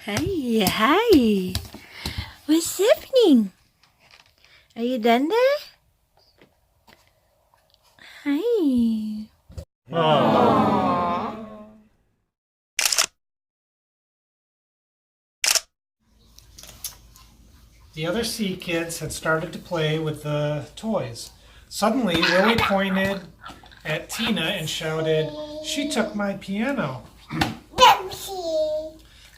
Hi, hi. What's happening? Are you done there? Hi. The other sea kids had started to play with the toys. Suddenly, Willie pointed at Tina and shouted, "She took my piano."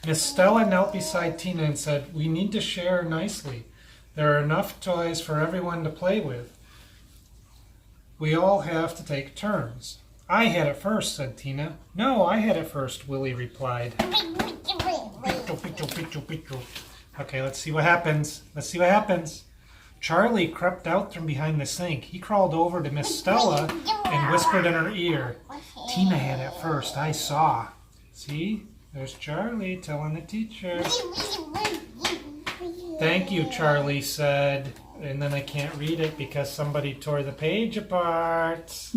Miss Stella knelt beside Tina and said, "We need to share nicely. There are enough toys for everyone to play with. We all have to take turns." "I had it first," said Tina. "No, I had it first," Willie replied. Okay, let's see what happens. Charlie crept out from behind the sink. He crawled over to Miss Stella and whispered in her ear, "Tina had it first, I saw." See? There's Charlie telling the teacher. "Thank you," Charlie said. And then I can't read it because somebody tore the page apart.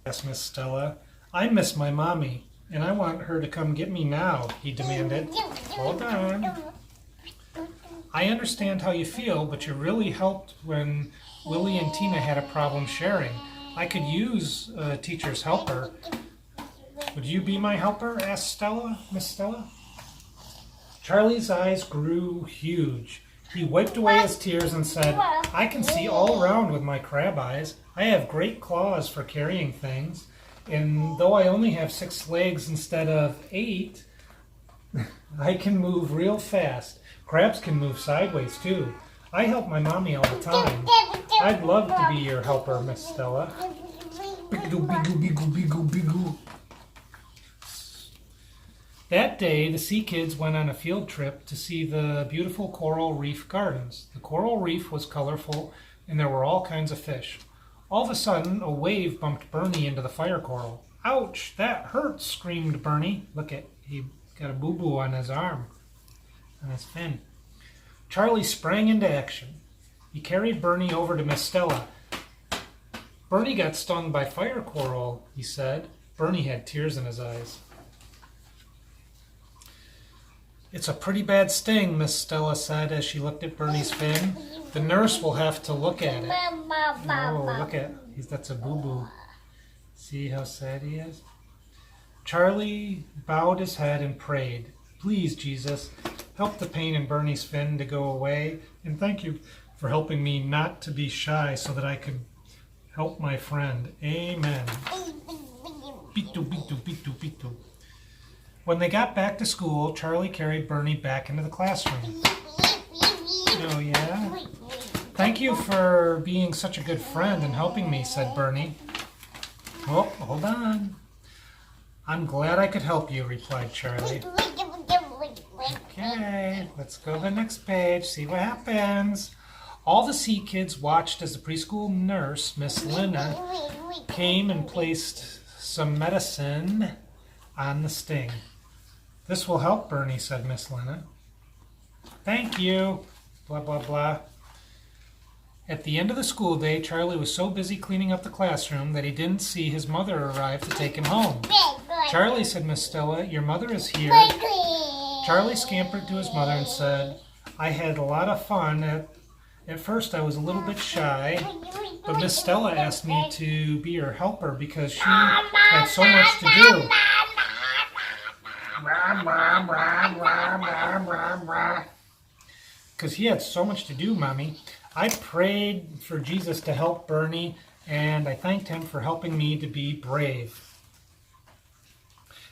Yes, Miss Stella. "I miss my mommy, and I want her to come get me now," he demanded. "Hold on. I understand how you feel, but you really helped when Willie and Tina had a problem sharing. I could use a teacher's helper. Would you be my helper?" asked Miss Stella. Charlie's eyes grew huge. He wiped away his tears and said, "I can see all around with my crab eyes. I have great claws for carrying things. And though I only have 6 legs instead of 8, I can move real fast. Crabs can move sideways too. I help my mommy all the time. I'd love to be your helper, Miss Stella." That day, the Sea Kids went on a field trip to see the beautiful coral reef gardens. The coral reef was colorful, and there were all kinds of fish. All of a sudden, a wave bumped Bernie into the fire coral. "Ouch, that hurts," screamed Bernie. Look at, he got a boo-boo on his arm, on his fin. Charlie sprang into action. He carried Bernie over to Miss Stella. "Bernie got stung by fire coral," he said. Bernie had tears in his eyes. "It's a pretty bad sting," Miss Stella said as she looked at Bernie's fin. "The nurse will have to look at it." Oh, look at, that's a boo-boo. See how sad he is? Charlie bowed his head and prayed, "Please, Jesus, help the pain in Bernie's fin to go away, and thank you for helping me not to be shy so that I could help my friend. Amen." Pitu, pitu, pitu, pitu. When they got back to school, Charlie carried Bernie back into the classroom. "Oh, yeah? Thank you for being such a good friend and helping me," said Bernie. "Oh, hold on. I'm glad I could help you," replied Charlie. Okay, let's go to the next page, see what happens. All the Sea Kids watched as the preschool nurse, Miss Lina, came and placed some medicine on the sting. "This will help Bernie," said Miss Lina. "Thank you," blah, blah, blah. At the end of the school day, Charlie was so busy cleaning up the classroom that he didn't see his mother arrive to take him home. "Charlie," said Miss Stella, "your mother is here." Charlie scampered to his mother and said, "I had a lot of fun. At first I was a little bit shy, but Miss Stella asked me to be her helper because she had so much to do." "Because he had so much to do, Mommy. I prayed for Jesus to help Bernie, and I thanked him for helping me to be brave."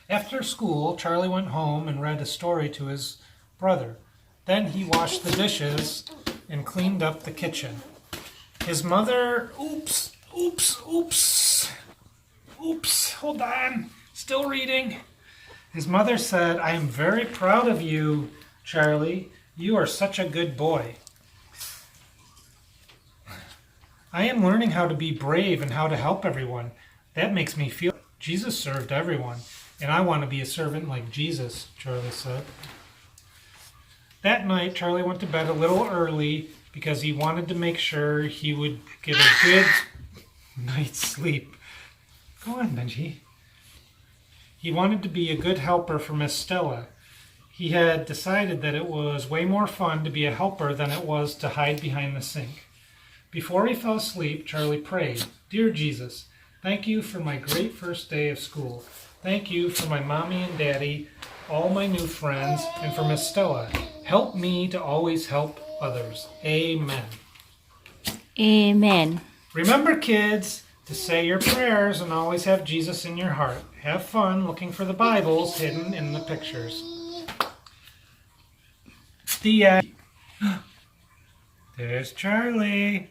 After school, Charlie went home and read a story to his brother. Then he washed the dishes and cleaned up the kitchen. His mother, oops, hold on, still reading. His mother said, "I am very proud of you, Charlie. You are such a good boy. I am learning how to be brave and how to help everyone. That makes me feel Jesus served everyone, and I want to be a servant like Jesus," Charlie said. That night, Charlie went to bed a little early. because he wanted to make sure he would get a good night's sleep. Go on, Benji. He wanted to be a good helper for Miss Stella. He had decided that it was way more fun to be a helper than it was to hide behind the sink. Before he fell asleep, Charlie prayed, "Dear Jesus, thank you for my great first day of school. Thank you for my mommy and daddy, all my new friends, and for Miss Stella. Help me to always help others. Amen." Amen. Remember, kids, to say your prayers and always have Jesus in your heart. Have fun looking for the Bibles hidden in the pictures. The end. There's Charlie.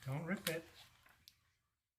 Don't rip it.